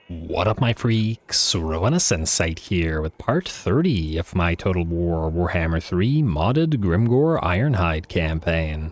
What up, my freaks? Ruinous Insight here with part 30 of my Total War Warhammer 3 modded Grimgor Ironhide campaign.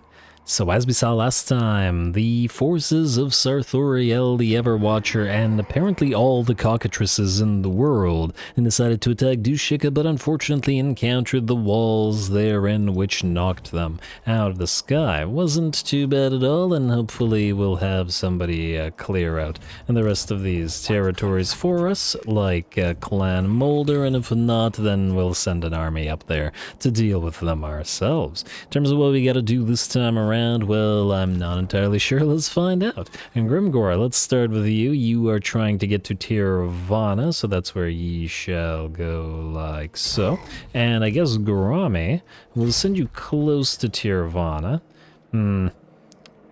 So as we saw last time, the forces of Sarthoriel the Everwatcher and apparently all the cockatrices in the world decided to attack Dushika, but unfortunately encountered the walls therein which knocked them out of the sky. Wasn't too bad at all, and hopefully we'll have somebody clear out and the rest of these territories for us, like Clan Molder, and if not, then we'll send an army up there to deal with them ourselves. In terms of what we gotta do this time around, well, I'm not entirely sure. Let's find out. And Grimgor, let's start with you. You are trying to get to Tirvana, so that's where ye shall go, like so. And I guess Grami will send you close to Tirvana.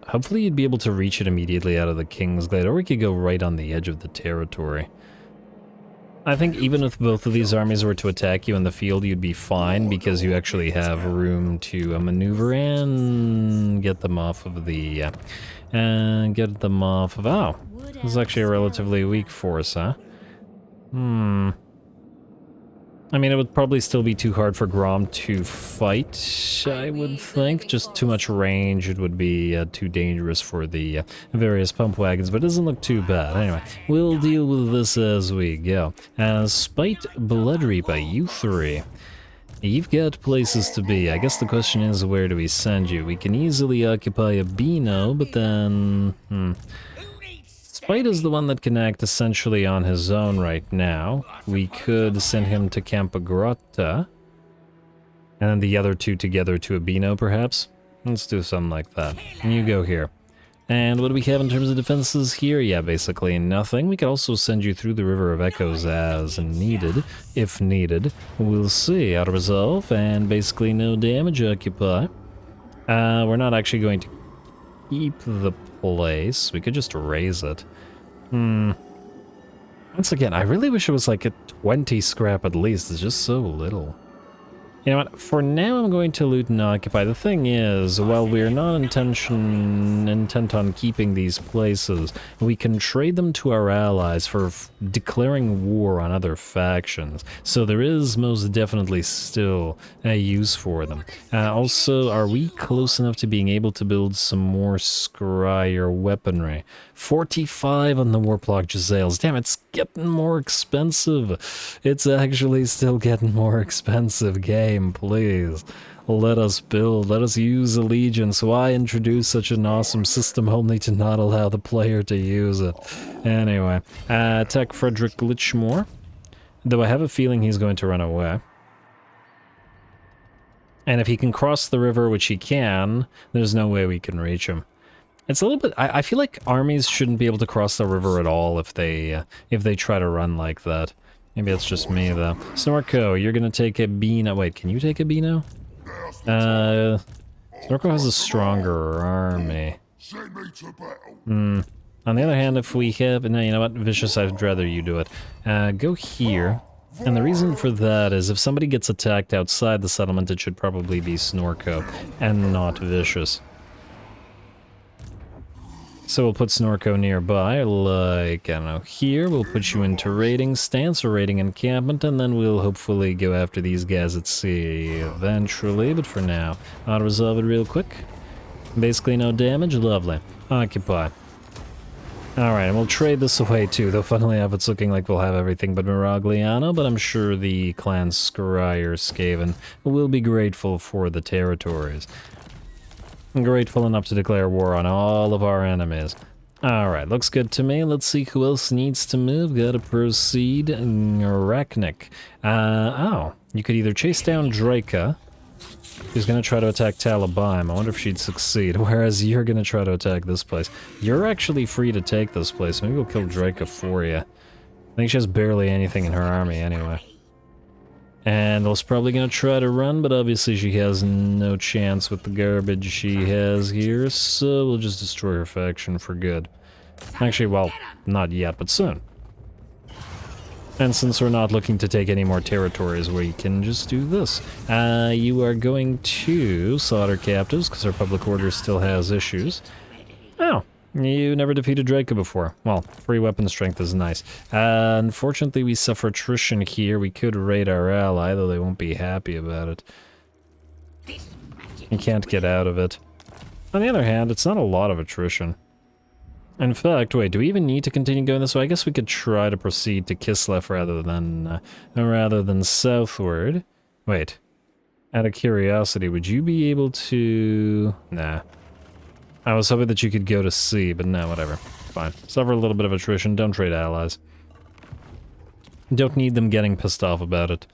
Hopefully you'd be able to reach it immediately out of the Kingsglade, or we could go right on the edge of the territory. I think even if both of these armies were to attack you in the field, you'd be fine, because you actually have room to maneuver and get them off of the... Oh, this is actually a relatively weak force, huh? I mean, it would probably still be too hard for Grom to fight, I would think. Just too much range, it would be too dangerous for the various pump wagons, but it doesn't look too bad. Anyway, we'll deal with this as we go. Spite Bloodreaper, you three. You've got places to be. I guess the question is, where do we send you? We can easily occupy a Beano, but then... Spite is the one that can act essentially on his own right now. We could send him to Campagrotta, and then the other two together to Abino, perhaps? Let's do something like that. And you go here. And what do we have in terms of defenses here? Yeah, basically nothing. We could also send you through the River of Echoes as needed, if needed. We'll see. Out of resolve, and basically no damage, occupy. We're not actually going to keep the place. We could just raise it. Once again, I really wish it was like a 20 scrap at least. It's just so little. You know what? For now, I'm going to loot and occupy. The thing is, while we're not intent on keeping these places, we can trade them to our allies for declaring war on other factions. So there is most definitely still a use for them. Also, are we close enough to being able to build some more scryer weaponry? 45 on the Warplock Giselles. Damn, it's getting more expensive. It's actually still getting more expensive. Game, please. Let us build. Let us use Allegiance. Why introduce such an awesome system only to not allow the player to use it? Anyway, attack Frederick Lichmore. Though I have a feeling he's going to run away. And if he can cross the river, which he can, there's no way we can reach him. It's a little bit... I feel like armies shouldn't be able to cross the river at all if they try to run like that. Maybe it's just me, though. Snorko, you're gonna take a Beano. Wait, can you take a Beano? Snorko has a stronger army. On the other hand, if we have... No, you know what? Vicious, I'd rather you do it. Go here. And the reason for that is if somebody gets attacked outside the settlement, it should probably be Snorko and not Vicious. So we'll put Snorko nearby, like, I don't know, here. We'll put you into raiding stance or raiding encampment, and then we'll hopefully go after these guys at sea eventually. But for now, I'll resolve it real quick. Basically no damage, lovely. Occupy. Alright, and we'll trade this away too, though funnily enough it's looking like we'll have everything but Miragliano, but I'm sure the clan Scryer Skaven will be grateful for the territories. Grateful enough to declare war on all of our enemies. Alright, looks good to me. Let's see who else needs to move. Gotta proceed. Raknik. Oh, you could either chase down Draca, who's gonna try to attack Talabheim. I wonder if she'd succeed, whereas you're gonna try to attack this place. You're actually free to take this place. Maybe we'll kill Draca for you. I think she has barely anything in her army anyway. And El's probably gonna try to run, but obviously she has no chance with the garbage she has here, so we'll just destroy her faction for good. Actually, well, not yet, but soon. And since we're not looking to take any more territories, we can just do this. You are going to slaughter captives, because our public order still has issues. Oh, You never defeated Draco before. Well, free weapon strength is nice. Unfortunately, we suffer attrition here. We could raid our ally, though they won't be happy about it. You can't get out of it. On the other hand, it's not a lot of attrition. In fact, wait, do we even need to continue going this way? I guess we could try to proceed to Kislev rather than southward. Wait. Out of curiosity, would you be able to... Nah. I was hoping that you could go to sea, but no, whatever. Fine. Suffer a little bit of attrition, don't trade allies. Don't need them getting pissed off about it.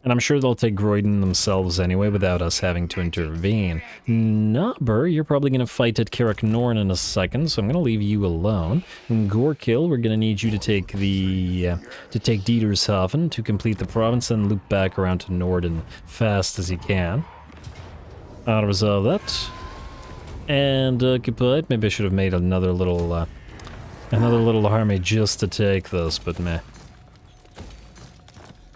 And I'm sure they'll take Groyden themselves anyway without us having to intervene. Nobber, you're probably going to fight at Karak Norn in a second, so I'm going to leave you alone. And Gorkill, we're going to need you to take Dietershafen to complete the province and loop back around to Norden fast as you can. I'll resolve that. And occupied. Maybe I should have made another little army just to take this, but meh.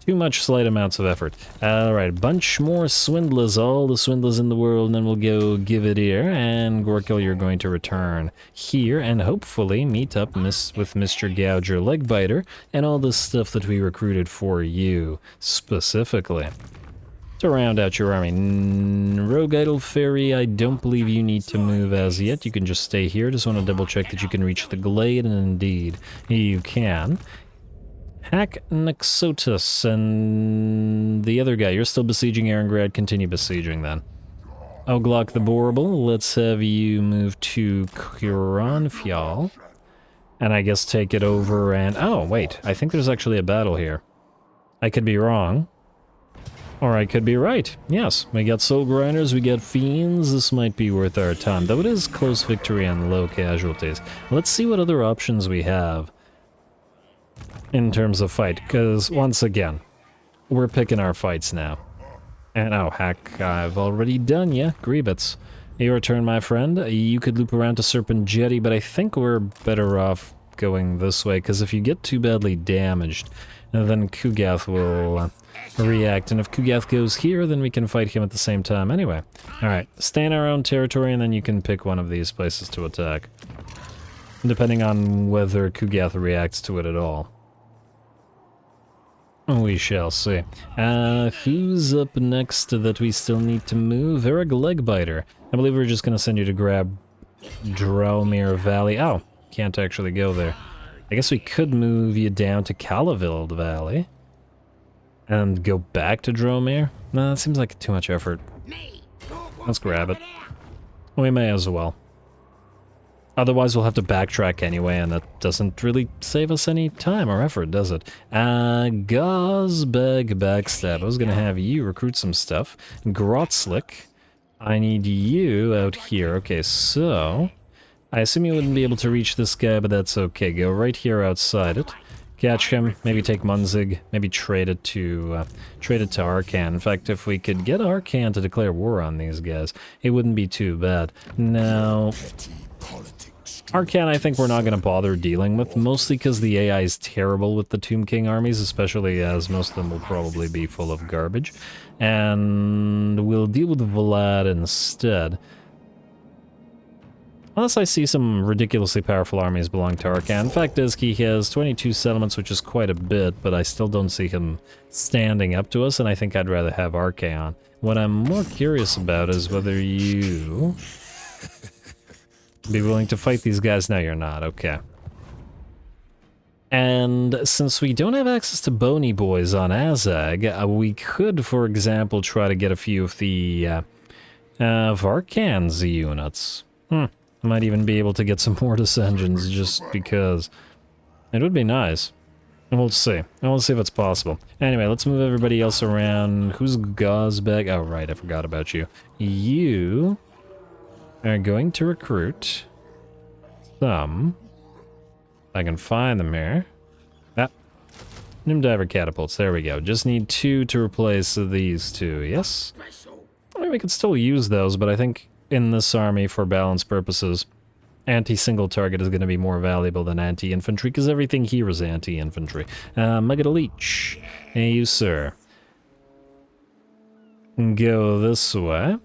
Too much slight amounts of effort. Alright, bunch more swindlers, all the swindlers in the world, and then we'll go give it here. And Gorkil, you're going to return here and hopefully meet up with Mr. Gouger Legbiter and all the stuff that we recruited for you, specifically. To round out your army. Rogue Idol Fairy, I don't believe you need to move as yet. You can just stay here. Just want to double check that you can reach the glade, and indeed, you can. Hack Nexotus and the other guy. You're still besieging Erengrad. Continue besieging then. Oglock the Borable. Let's have you move to Kranfjall. And I guess take it over and... Oh, wait. I think there's actually a battle here. I could be wrong. Or I could be right. Yes, we got Soul Grinders, we got Fiends. This might be worth our time. Though it is close victory and low casualties. Let's see what other options we have in terms of fight, because once again, we're picking our fights now. And oh heck, I've already done ya. Grievous. Your turn, my friend. You could loop around to Serpent Jetty, but I think we're better off going this way, because if you get too badly damaged, then Kugath will react, and if Kugath goes here, then we can fight him at the same time anyway. Alright, stay in our own territory, and then you can pick one of these places to attack, depending on whether Kugath reacts to it at all. We shall see. Who's up next that we still need to move? Varag Legbiter. I believe we're just going to send you to grab Dromir Valley. Oh, can't actually go there. I guess we could move you down to Calavild Valley and go back to Dromir. No, that seems like too much effort. Let's grab it. We may as well. Otherwise, we'll have to backtrack anyway, and that doesn't really save us any time or effort, does it? Gozbeg Backstab. I was going to have you recruit some stuff. Grotzlik. I need you out here. Okay, so... I assume you wouldn't be able to reach this guy, but that's okay. Go right here outside it. Catch him, maybe take Munzig, maybe trade it to Arcan. In fact, if we could get Arcan to declare war on these guys, it wouldn't be too bad. Now... Arcan, I think we're not going to bother dealing with, mostly because the AI is terrible with the Tomb King armies, especially as most of them will probably be full of garbage. And we'll deal with Vlad instead. Unless I see some ridiculously powerful armies belong to Arcan. Fact is, he has 22 settlements, which is quite a bit, but I still don't see him standing up to us, and I think I'd rather have Arcan. What I'm more curious about is whether you... be willing to fight these guys? No, you're not. Okay. And since we don't have access to Bony Boys on Azag, we could, for example, try to get a few of the Varkan's units. Might even be able to get some Mortis engines just because. It would be nice. And we'll see. And we'll see if it's possible. Anyway, let's move everybody else around. Who's Gozbeg? Oh, right, I forgot about you. You... are going to recruit some, if I can find them here. Nimdiver catapults, there we go. Just need 2 to replace these 2, yes? I mean, we could still use those, but I think in this army, for balance purposes, anti-single target is going to be more valuable than anti-infantry, because everything here is anti-infantry. Mugget Leech, hey you sir. Go this way.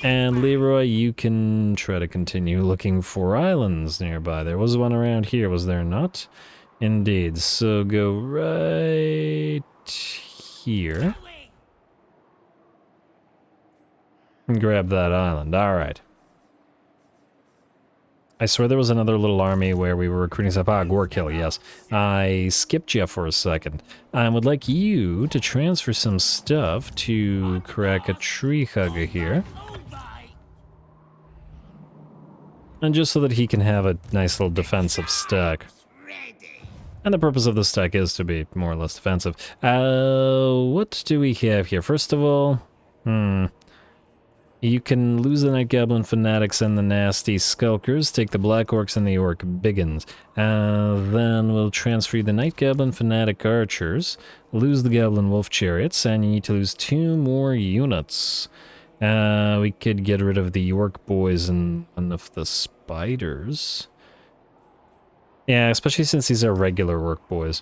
And Leroy, you can try to continue looking for islands nearby. There was one around here, was there not? Indeed. So go right here. And grab that island. Alright. I swear there was another little army where we were recruiting stuff. Ah, Gorkill, yes. I skipped you for a second. I would like you to transfer some stuff to crack a tree hugger here. And just so that he can have a nice little defensive stack. And the purpose of the stack is to be more or less defensive. What do we have here? First of all, you can lose the Night Goblin Fanatics and the Nasty Skulkers, take the Black Orcs and the Orc Biggins. Then we'll transfer the Night Goblin Fanatic Archers, lose the Goblin Wolf Chariots, and you need to lose 2 more units. We could get rid of the York Boys and one of the Spiders. Yeah, especially since these are regular Orc Boys.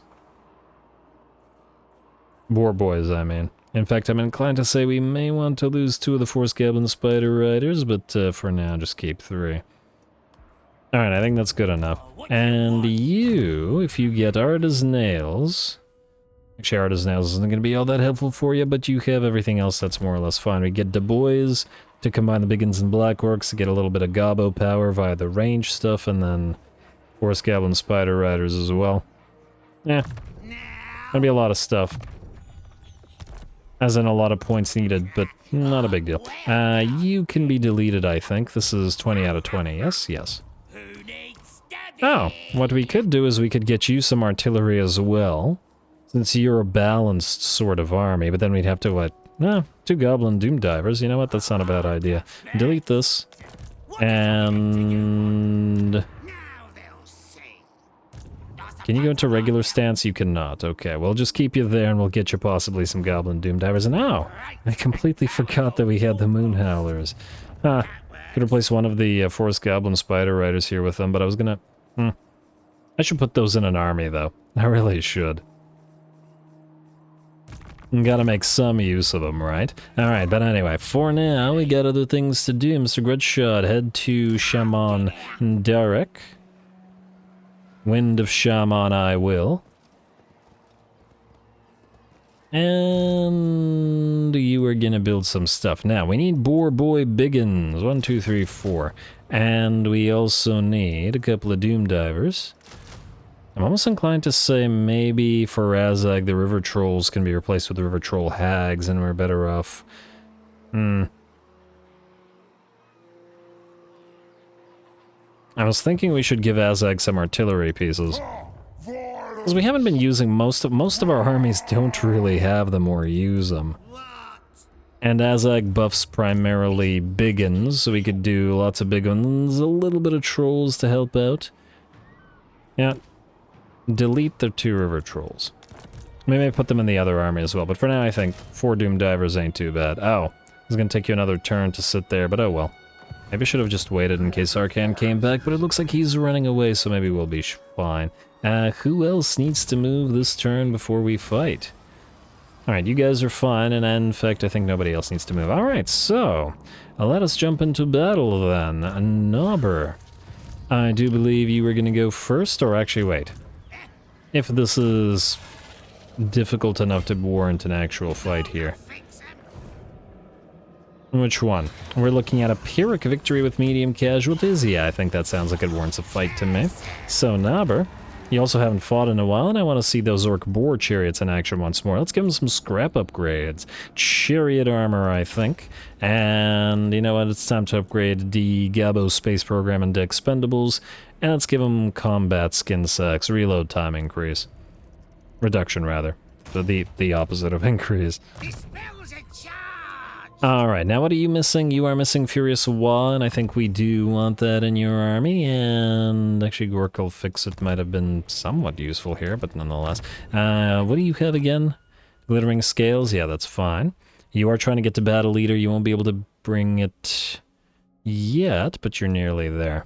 War Boys, I mean. In fact, I'm inclined to say we may want to lose 2 of the Force Goblin Spider Riders, but for now, just keep 3. Alright, I think that's good enough. And you, if you get Arda's Nails... Actually, Arda's Nails isn't going to be all that helpful for you, but you have everything else that's more or less fine. We get Du Bois to combine the Biggins and Black Orcs to get a little bit of Gobbo power via the range stuff, and then Force Goblin Spider Riders as well. Yeah, gonna be a lot of stuff. As in a lot of points needed, but not a big deal. You can be deleted, I think. This is 20 out of 20. Yes, yes. Oh, what we could do is we could get you some artillery as well. Since you're a balanced sort of army, but then we'd have to, what? No, 2 Goblin Doom Divers. You know what? That's not a bad idea. Delete this. And... Can you go into regular stance? You cannot. Okay, we'll just keep you there and we'll get you possibly some Goblin Doom Divers. And oh, I completely forgot that we had the Moon Howlers. Could replace one of the Forest Goblin Spider Riders here with them, but I was gonna... I should put those in an army, though. I really should. Gotta make some use of them, right? Alright, but anyway, for now, we got other things to do. Mr. Grudshot, head to Shaman Derek. Wind of Shaman, I will. And you are gonna build some stuff. Now, we need Boar Boy Biggins. 1, 2, 3, 4. And we also need a couple of Doom Divers. I'm almost inclined to say maybe for WAAAGH the River Trolls can be replaced with the River Troll Hags and we're better off. I was thinking we should give WAAAGH some artillery pieces. Because we haven't been using most of our armies don't really have them or use them. And WAAAGH buffs primarily Biggins, so we could do lots of big ones, a little bit of trolls to help out. Yeah. Delete the 2 River Trolls. Maybe put them in the other army as well, but for now I think 4 Doom Divers ain't too bad. Oh, it's gonna take you another turn to sit there, but oh well. Maybe I should have just waited in case Arcan came back, but it looks like he's running away, so maybe we'll be fine. Who else needs to move this turn before we fight? Alright, you guys are fine, and in fact I think nobody else needs to move. Alright, so, let us jump into battle then. Nobber, I do believe you were gonna go first, or actually wait. If this is difficult enough to warrant an actual fight here. Which one? We're looking at a Pyrrhic victory with medium casualties? Yeah, I think that sounds like it warrants a fight to me. So, Nobber, you also haven't fought in a while, and I want to see those Orc Boar Chariots in action once more. Let's give them some scrap upgrades. Chariot armor, I think. And, you know what, it's time to upgrade the Gabo Space Program and the Expendables. And let's give them combat skin sacks, reload time increase. Reduction, rather. The opposite of increase. Alright, now what are you missing? You are missing Furious WAAAGH, and I think we do want that in your army, and actually Gorkul Fix-It might have been somewhat useful here, but nonetheless. What do you have again? Glittering Scales? Yeah, that's fine. You are trying to get to Battle Leader, you won't be able to bring it yet, but you're nearly there.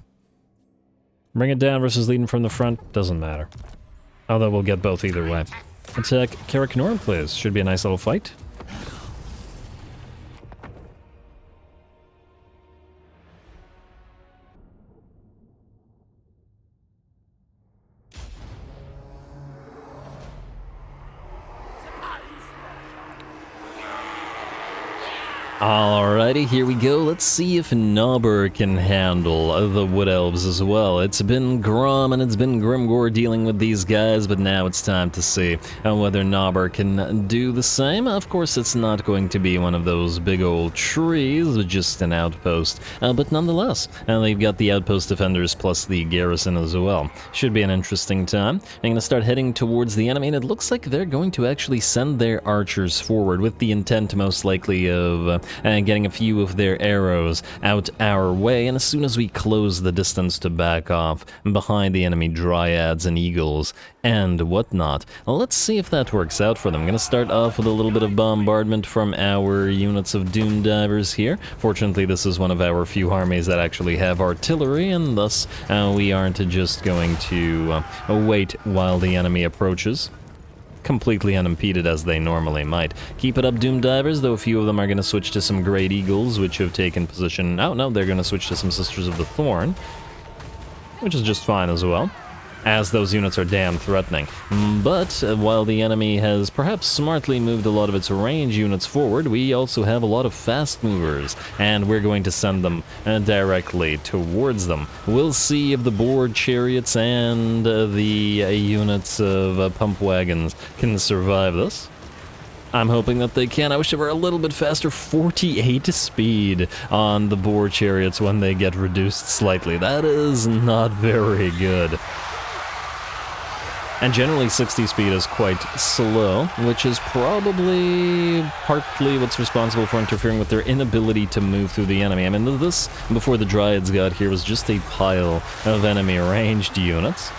Bring it down versus leading from the front, doesn't matter. Although we'll get both either way. Attack Karak Norn, please. Should be a nice little fight. Alrighty, here we go. Let's see if Nobber can handle the Wood Elves as well. It's been Grom and it's been Grimgor dealing with these guys, but now it's time to see whether Nobber can do the same. Of course, it's not going to be one of those big old trees, just an outpost, but nonetheless, they've got the outpost defenders plus the garrison as well. Should be an interesting time. I'm going to start heading towards the enemy, and it looks like they're going to actually send their archers forward with the intent most likely of getting a few of their arrows out our way, and as soon as we close the distance to back off behind the enemy dryads and eagles and whatnot. Let's see if that works out for them. I'm going to start off with a little bit of bombardment from our units of Doom Divers here. Fortunately, this is one of our few armies that actually have artillery, and thus we aren't just going to wait while the enemy approaches completely unimpeded as they normally might. Keep it up, Doom Divers, though a few of them are going to switch to some Great Eagles, which have taken position. Oh, no, they're going to switch to some Sisters of the Thorn, which is just fine as well, as those units are damn threatening. But while the enemy has perhaps smartly moved a lot of its range units forward, we also have a lot of fast movers, and we're going to send them directly towards them. We'll see if the boar chariots and the units of pump wagons can survive this. I'm hoping that they can. I wish they were a little bit faster. 48 speed on the boar chariots when they get reduced slightly. That is not very good. And generally 60 speed is quite slow, which is probably partly what's responsible for interfering with their inability to move through the enemy. I mean, this, before the Dryads got here, was just a pile of enemy ranged units,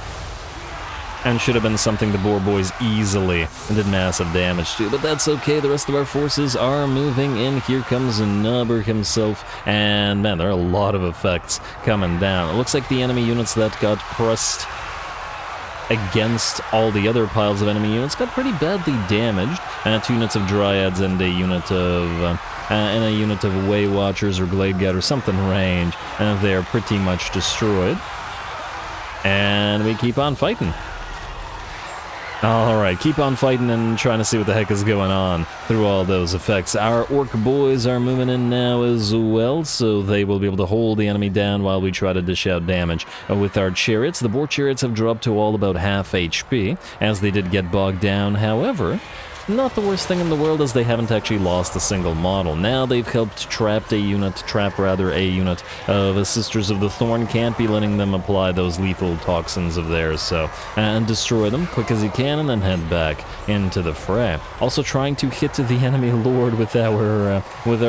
and should have been something the Boar Boys easily did massive damage to, but that's okay. The rest of our forces are moving in. Here comes Nobber himself, and man, there are a lot of effects coming down. It looks like the enemy units that got pressed against all the other piles of enemy units got pretty badly damaged. 2 units of Dryads and a unit of Way Watchers or Glade Guard or something range, and they're pretty much destroyed. And we keep on fighting. Alright, keep on fighting and trying to see what the heck is going on through all those effects. Our Orc boys are moving in now as well, so they will be able to hold the enemy down while we try to dish out damage with our chariots. The boar chariots have dropped to all about half HP, as they did get bogged down. However, not the worst thing in the world, as they haven't actually lost a single model. Now they've helped trap a unit of Sisters of the Thorn. Can't be letting them apply those lethal toxins of theirs, so and destroy them quick as you can and then head back into the fray. Also trying to hit the enemy lord with our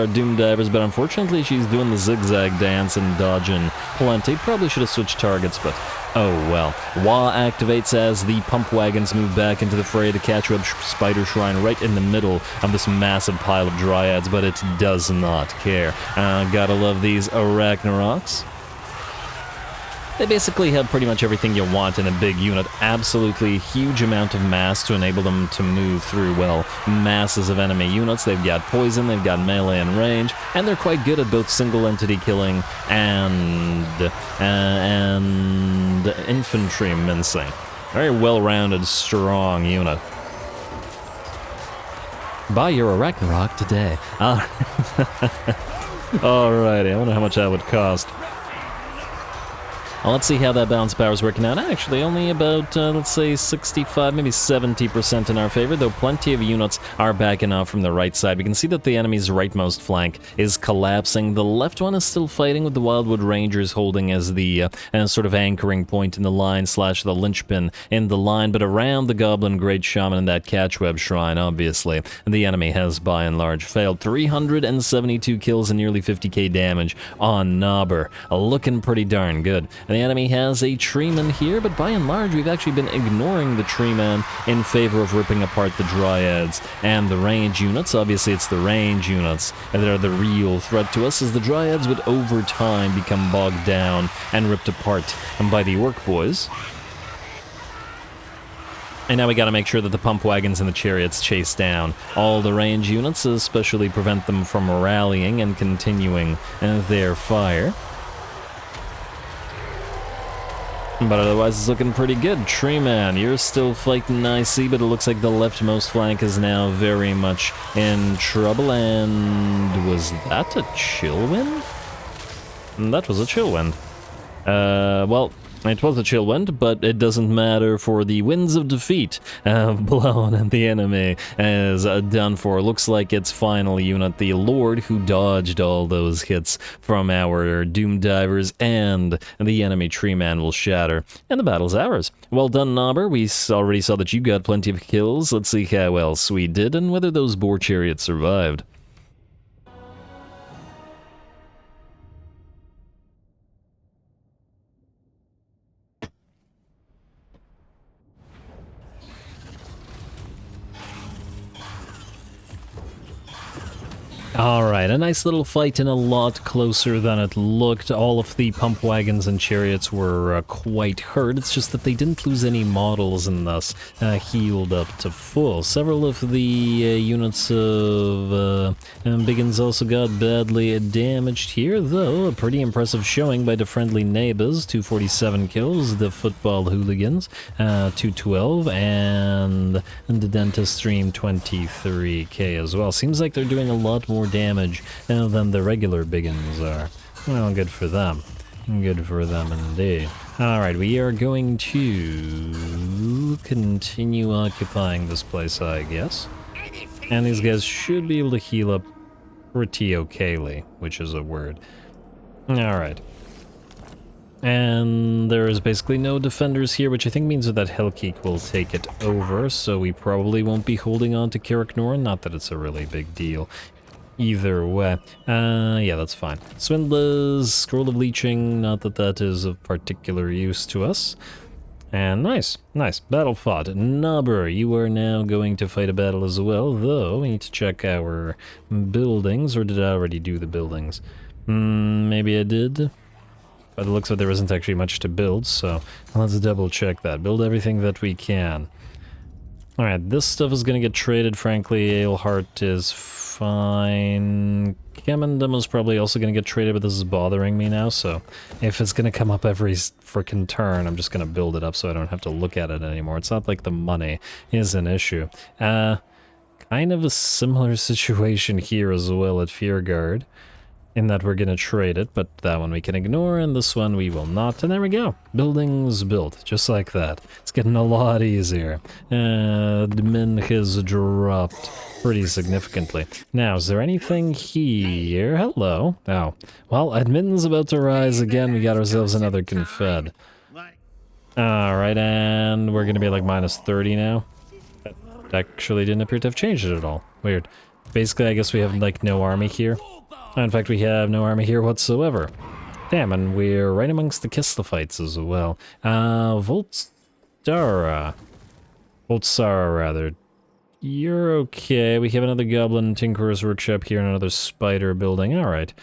Doom Divers, but unfortunately she's doing the zigzag dance and dodging plenty. Probably should have switched targets, but oh well. WAAAGH activates as the pump wagons move back into the fray to catch up Spider Shrine right in the middle of this massive pile of Dryads, but it does not care. Gotta love these Arachnaroks. They basically have pretty much everything you want in a big unit. Absolutely huge amount of mass to enable them to move through, well, masses of enemy units. They've got poison, they've got melee and range, and they're quite good at both single entity killing and infantry mincing. Very well-rounded, strong unit. Buy your Arachnarok today. Alrighty, I wonder how much that would cost. Well, let's see how that balance power is working out. Actually, only about, let's say, 65, maybe 70% in our favor, though plenty of units are backing off from the right side. We can see that the enemy's rightmost flank is collapsing. The left one is still fighting, with the Wildwood Rangers holding as the sort of anchoring point in the line / the linchpin in the line, but around the Goblin Great Shaman and that Catchweb Shrine, obviously, the enemy has by and large failed. 372 kills and nearly 50k damage on Nobber. Looking pretty darn good. The enemy has a Treeman here, but by and large we've actually been ignoring the Treeman in favor of ripping apart the Dryads and the range units. Obviously it's the range units that are the real threat to us, as the Dryads would over time become bogged down and ripped apart by the Orc boys. And now we gotta make sure that the pump wagons and the chariots chase down all the range units, especially prevent them from rallying and continuing their fire. But otherwise, it's looking pretty good. Tree Man, you're still fighting nicely, but it looks like the leftmost flank is now very much in trouble. And was that a chill wind? That was a chill wind. Well, it was a chill wind, but it doesn't matter, for the winds of defeat have blown and the enemy is done for. Looks like it's final unit, the Lord, who dodged all those hits from our Doom Divers, and the enemy Tree Man will shatter, and the battle's ours. Well done, Nobber. We already saw that you got plenty of kills. Let's see how else we did and whether those boar chariots survived. Alright, a nice little fight and a lot closer than it looked. All of the pump wagons and chariots were quite hurt. It's just that they didn't lose any models and thus healed up to full. Several of the units of Biggins also got badly damaged here, though. A pretty impressive showing by the friendly neighbors. 247 kills, the football hooligans 212, and the dentist stream 23k as well. Seems like they're doing a lot more damage than the regular Biggins are. Well, good for them. Good for them indeed. Alright, we are going to continue occupying this place, I guess. And these guys should be able to heal up pretty okayly, which is a word. Alright. And there is basically no defenders here, which I think means that Hellkeek will take it over, so we probably won't be holding on to Carrick Norn. Not that it's a really big deal either way. Yeah, that's fine. Swindlers, Scroll of Leeching, not that that is of particular use to us. And nice, nice. Battle fought. Nobber, you are now going to fight a battle as well, though we need to check our buildings, or did I already do the buildings? Maybe I did. But it looks like there isn't actually much to build, so let's double check that. Build everything that we can. Alright, this stuff is going to get traded, frankly. Aleheart is fine. Camendum is probably also going to get traded, but this is bothering me now, so if it's going to come up every frickin' turn, I'm just going to build it up so I don't have to look at it anymore. It's not like the money is an issue. Kind of a similar situation here as well at Fearguard, in that we're going to trade it, but that one we can ignore, and this one we will not. And there we go. Buildings built, just like that. It's getting a lot easier. Admin has dropped pretty significantly. Now, is there anything here? Hello. Oh. Well, admin's about to rise again. We got ourselves another confed. Alright, and we're going to be like minus 30 now. That actually didn't appear to have changed it at all. Weird. Basically, I guess we have like no army here. In fact, we have no army here whatsoever. Damn, and we're right amongst the Kistlephites as well. Voltsara, rather. You're okay. We have another Goblin Tinkerer's Workshop here and another Spider building. Alright.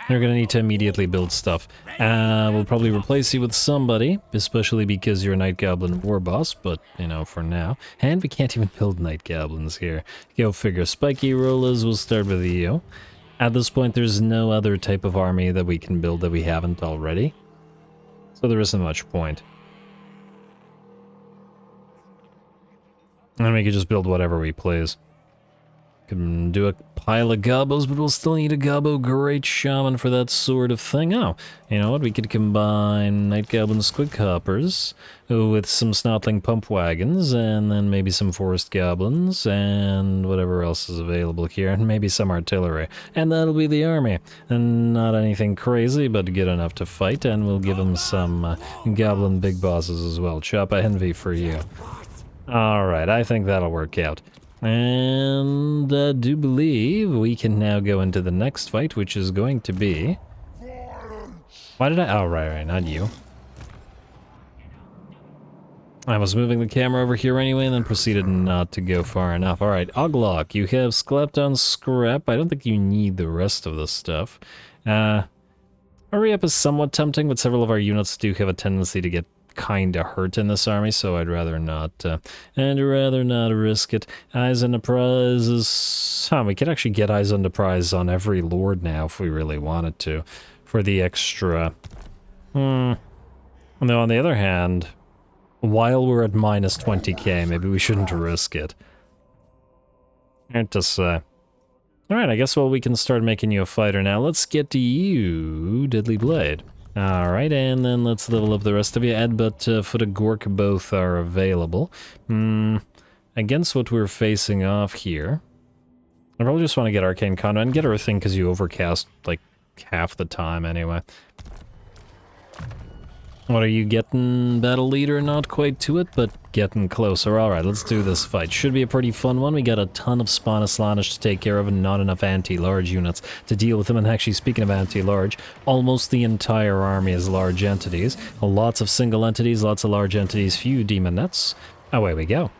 You're gonna need to immediately build stuff. We'll probably replace you with somebody, especially because you're a Night Goblin War Boss, but, you know, for now. And we can't even build Night Goblins here. Go figure. Spiky Rollers, we'll start with you. At this point, there's no other type of army that we can build that we haven't already. So there isn't much point. And we can just build whatever we please. Can do a pile of gobos, but we'll still need a gobbo great shaman for that sort of thing. Oh, you know what? We could combine Night Goblin Squig Hoppers with some Snotling Pump Wagons, and then maybe some Forest Goblins, and whatever else is available here, and maybe some artillery. And that'll be the army. And not anything crazy, but good enough to fight, and we'll give them some Goblin Big Bosses as well. Chop a Envy for you. Alright, I think that'll work out. And I do believe we can now go into the next fight, which is going to be... Why did I... Oh, right, not you. I was moving the camera over here anyway, and then proceeded not to go far enough. Alright, Oglock, you have Skeleton Scrap. I don't think you need the rest of this stuff. Hurry Up is somewhat tempting, but several of our units do have a tendency to get kinda hurt in this army, so I'd rather not risk it. Eyes on the Prize is... we can actually get Eyes on the Prize on every lord now if we really wanted to, for the extra... Though on the other hand, while we're at minus 20k, maybe we shouldn't risk it. Hard to say. Alright, I guess, well, we can start making you a fighter now. Let's get to you, Deadly Blade. Alright, and then let's level up the rest of you. Ed, but for the Gork, both are available. Against what we're facing off here, I probably just want to get Arcane Conduit and get everything because you overcast, like, half the time anyway. What are you getting, Battle Leader? Not quite to it, but getting closer. Alright, let's do this fight. Should be a pretty fun one. We got a ton of spawn of Slaanesh to take care of and not enough anti-large units to deal with them. And actually, speaking of anti-large, almost the entire army is large entities. Lots of single entities, lots of large entities, few demonettes. Away we go.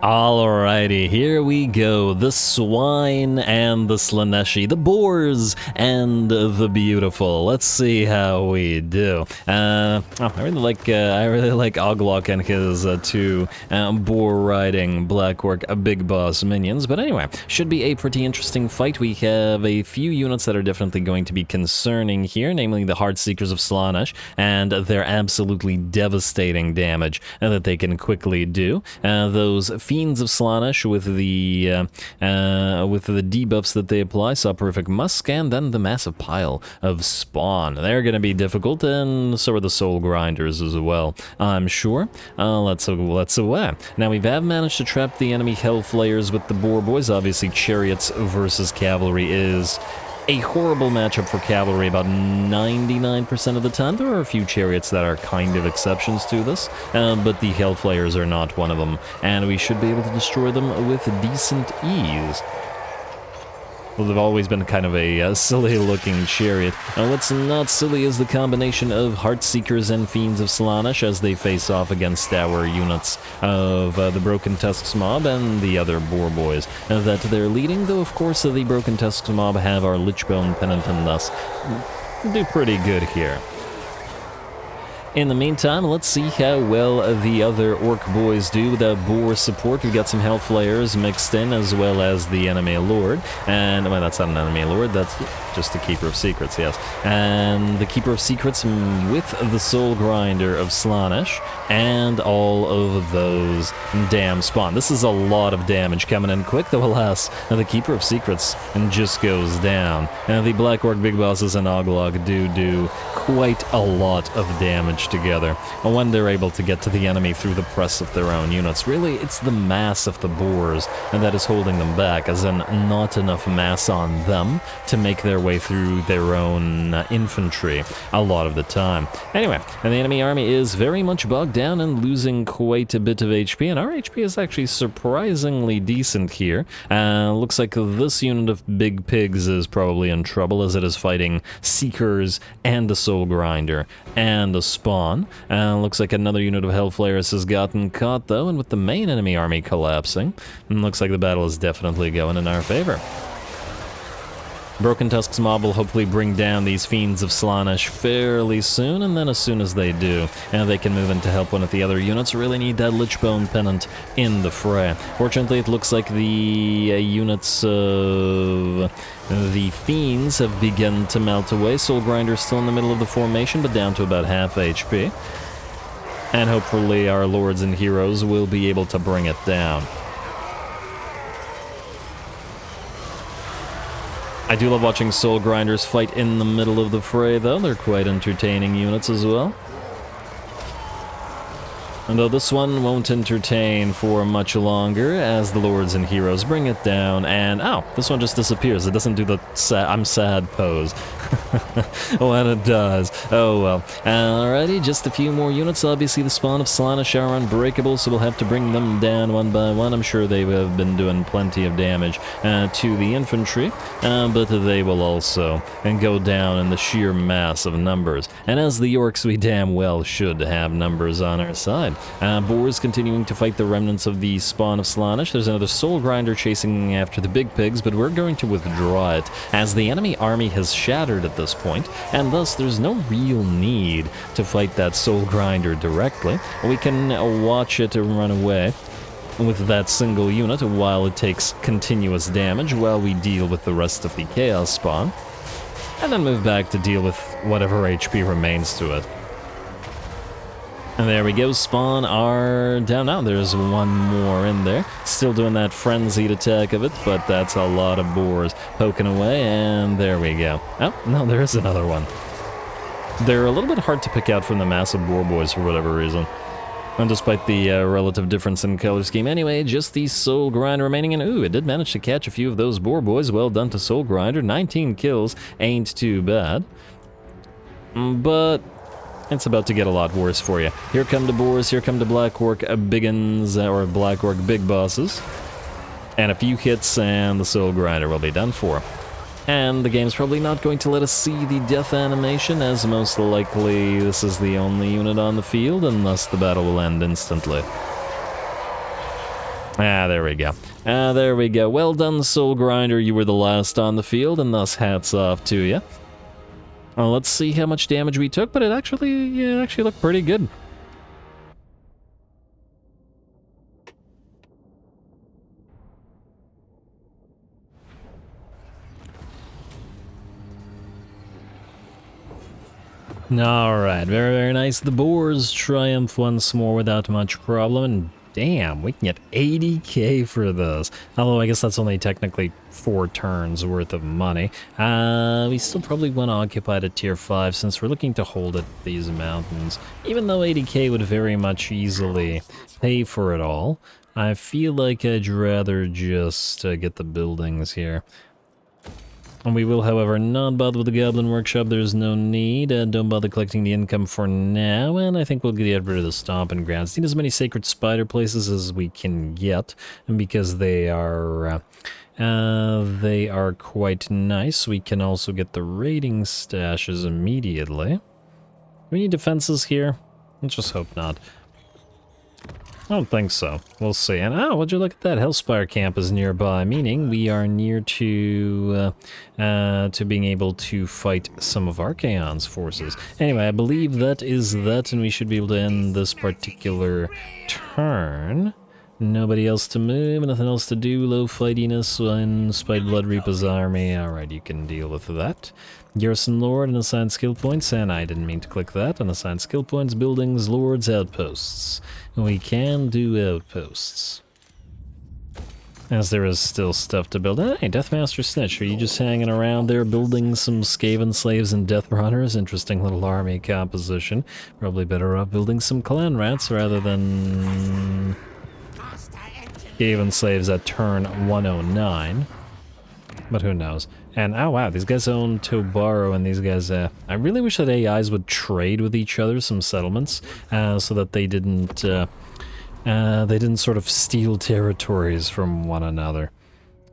Alrighty, here we go. The swine and the Slaaneshi, the boars and the beautiful. Let's see how we do. I really like Oglok and his two boar riding Black Orc big boss minions. But anyway, should be a pretty interesting fight. We have a few units that are definitely going to be concerning here, namely the Heartseekers of Slaanesh and their absolutely devastating damage that they can quickly do. Those Fiends of Slaanesh with the debuffs that they apply, Soporific Musk, and then the massive pile of spawn. They're going to be difficult, and so are the Soul Grinders as well, I'm sure. Let's away. Now, we have managed to trap the enemy Hellflayers with the Boar Boys. Obviously, Chariots versus Cavalry is a horrible matchup for Cavalry about 99% of the time. There are a few Chariots that are kind of exceptions to this, but the Hellflayers are not one of them, and we should be able to destroy them with decent ease. Well, they've always been kind of a silly-looking chariot. Now, what's not silly is the combination of Heartseekers and Fiends of Slaanesh as they face off against our units of the Broken Tusks mob and the other Boar Boys that they're leading, though, of course, the Broken Tusks mob have our Lichbone Pennant and thus do pretty good here. In the meantime, let's see how well the other Orc boys do without Boar support. We've got some Hellflayers mixed in, as well as the Enemy Lord. And, well, that's not an Enemy Lord, that's just the Keeper of Secrets, yes. And the Keeper of Secrets with the Soul Grinder of Slaanesh, and all of those damn spawn. This is a lot of damage coming in quick, though alas, the Keeper of Secrets just goes down. And the Black Orc Big Bosses and Oglog do quite a lot of damage together when they're able to get to the enemy through the press of their own units. Really, it's the mass of the boars and that is holding them back, as in not enough mass on them to make their way through their own infantry a lot of the time. Anyway, and the enemy army is very much bogged down and losing quite a bit of HP, and our HP is actually surprisingly decent here. Looks like this unit of big pigs is probably in trouble, as it is fighting Seekers and the Soul Grinder and the Spawn. Looks like another unit of Hellflayers has gotten caught, though, and with the main enemy army collapsing, looks like the battle is definitely going in our favor. Broken Tusks mob will hopefully bring down these Fiends of Slaanesh fairly soon, and then as soon as they do, they can move in to help one of the other units. Really need that Lichbone Pennant in the fray. Fortunately, it looks like the units of the Fiends have begun to melt away. Soul Grinder's still in the middle of the formation, but down to about half HP. And hopefully our Lords and Heroes will be able to bring it down. I do love watching Soul Grinders fight in the middle of the fray, though. They're quite entertaining units as well. And though this one won't entertain for much longer, as the Lords and Heroes bring it down, and oh, this one just disappears. It doesn't do the I'm sad pose when it does. Oh well. Alrighty, just a few more units. Obviously, the Spawn of Slaanesh are unbreakable, so we'll have to bring them down one by one. I'm sure they have been doing plenty of damage to the infantry, but they will also go down in the sheer mass of numbers. And as the Orcs, we damn well should have numbers on our side. Boars continuing to fight the remnants of the Spawn of Slaanesh. There's another Soul Grinder chasing after the big pigs, but we're going to withdraw it, as the enemy army has shattered at this this point, and thus there's no real need to fight that soul grinder directly. We can watch it run away with that single unit while it takes continuous damage while we deal with the rest of the chaos spawn, and then move back to deal with whatever HP remains to it. And there we go, spawn are down now. There's one more in there. Still doing that frenzied attack of it, but that's a lot of boars poking away, and there we go. Oh, no, there is another one. They're a little bit hard to pick out from the massive boar boys for whatever reason. And despite the relative difference in color scheme. Anyway, just the Soul Grinder remaining, and ooh, it did manage to catch a few of those boar boys. Well done to Soul Grinder. 19 kills ain't too bad. But it's about to get a lot worse for you. Here come the boars, here come the Black Orc biggins, or Black Orc big bosses. And a few hits and the Soul Grinder will be done for. And the game's probably not going to let us see the death animation, as most likely this is the only unit on the field, and thus the battle will end instantly. Ah, there we go. Ah, there we go. Well done, Soul Grinder. You were the last on the field, and thus hats off to you. Well, let's see how much damage we took, but it actually looked pretty good. Alright, very, very nice. The boars triumph once more without much problem, and damn, we can get 80k for this. Although I guess that's only technically 4 turns worth of money. We still probably want to occupy the tier 5 since we're looking to hold at these mountains. Even though 80k would very much easily pay for it all, I feel like I'd rather just get the buildings here. And we will, however, not bother with the Goblin Workshop. There's no need. Don't bother collecting the income for now. And I think we'll get rid of the Stomping Grounds. Need as many Sacred Spider places as we can get. And because they are quite nice, we can also get the raiding stashes immediately. Do we need defenses here? Let's just hope not. I don't think so. We'll see. And oh, would you look at that? Hellspire Camp is nearby, meaning we are near to being able to fight some of Archaon's forces. Anyway, I believe that is that, and we should be able to end this particular turn. Nobody else to move, nothing else to do. Low fightiness in Spite Blood Reaper's army. Alright, you can deal with that. Garrison Lord and assigned skill points, and I didn't mean to click that. Unassigned skill points, buildings, lords, outposts. We can do outposts. As there is still stuff to build. Hey, Deathmaster Snitch, are you just hanging around there building some Skaven slaves and Death Runners? Interesting little army composition. Probably better off building some Clan Rats rather than Skaven slaves at turn 109. But who knows. And oh wow, these guys own Tobaro, and these guys, I really wish that AIs would trade with each other some settlements, so that they didn't sort of steal territories from one another.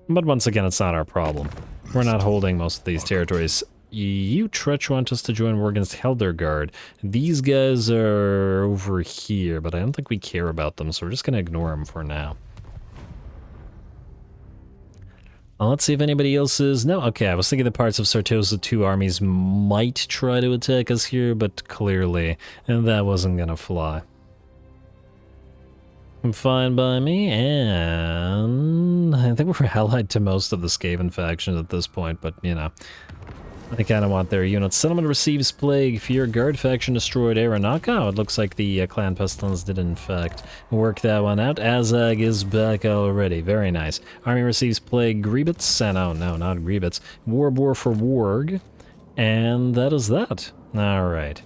But once again, it's not our problem. We're not holding most of these territories. You, Tretch, want us to join war against Helderguard. These guys are over here, but I don't think we care about them, so we're just gonna ignore them for now. Let's see if anybody else is... No, okay, I was thinking the parts of Sartosa 2 armies might try to attack us here, but clearly that wasn't gonna fly. Fine by me, and I think we're allied to most of the Skaven factions at this point, but, you know, I kind of want their units. Settlement receives plague. Fear guard faction destroyed Aeronaut. Oh, it looks like the Clan Pestilence did in fact work that one out. Azag is back already. Very nice. Army receives plague. Griebits. And oh no, not Griebits. Warboar for WAAAGH. And that is that. Alright.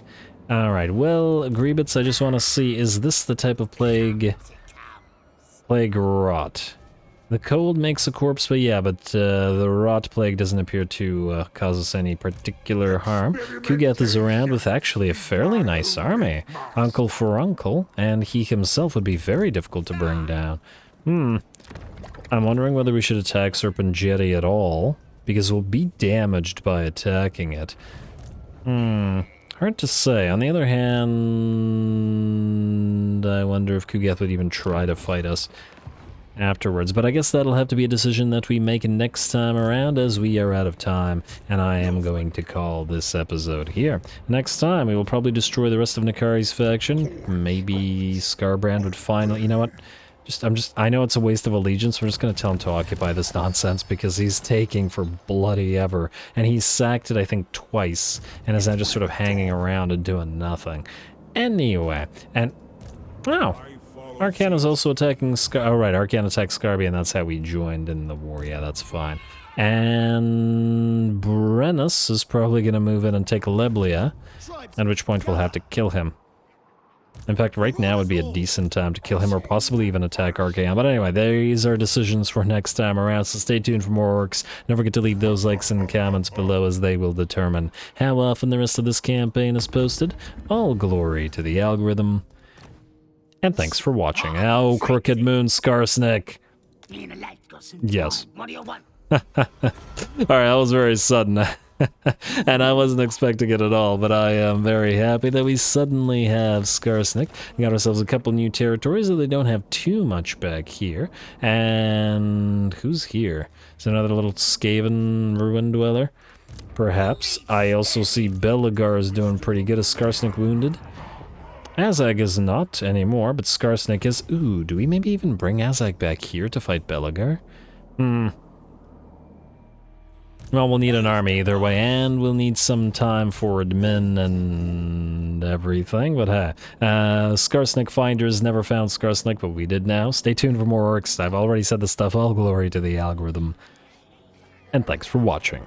Alright, well, Griebits, I just want to see, is this the type of plague? Plague rot. The cold makes a corpse, but yeah, but the rot plague doesn't appear to cause us any particular harm. Kugath is around with actually a fairly nice army. Uncle for Uncle, and he himself would be very difficult to bring down. I'm wondering whether we should attack Serpent Jetty at all, because we'll be damaged by attacking it. Hard to say. On the other hand, I wonder if Kugath would even try to fight us. afterwards. But I guess that'll have to be a decision that we make next time around, as we are out of time, and I am going to call this episode here. Next time, we will probably destroy the rest of Nakari's faction. Maybe Skarbrand would finally... You know what? I know it's a waste of allegiance. We're just going to tell him to occupy this nonsense because he's taking for bloody ever. And he's sacked it, I think, twice, and is now just sort of hanging around and doing nothing. Anyway, and... Oh! Arcana's also attacking oh right, Arcana attacked Scarby, and that's how we joined in the war. Yeah, that's fine. And Brennus is probably going to move in and take Leblia, at which point we'll have to kill him. In fact, right now would be a decent time to kill him, or possibly even attack Arcana. But anyway, these are decisions for next time around, so stay tuned for more orcs. Don't forget to leave those likes in the comments below, as they will determine how often the rest of this campaign is posted. All glory to the algorithm. And thanks for watching. Oh, Crooked Moon SKARSNIK. Yes. What do you want? Alright, that was very sudden. And I wasn't expecting it at all, but I am very happy that we suddenly have SKARSNIK. We got ourselves a couple new territories, though they don't have too much back here. And who's here? Is another little Skaven ruin dweller? Perhaps. I also see Belagar is doing pretty good. Is SKARSNIK wounded? Azag is not anymore, but SKARSNIK is... Ooh, do we maybe even bring Azag back here to fight Belagar? Well, we'll need an army either way, and we'll need some time for admin and everything, but hey. SKARSNIK finders never found SKARSNIK, but we did now. Stay tuned for more orcs. I've already said this stuff. All glory to the algorithm. And thanks for watching.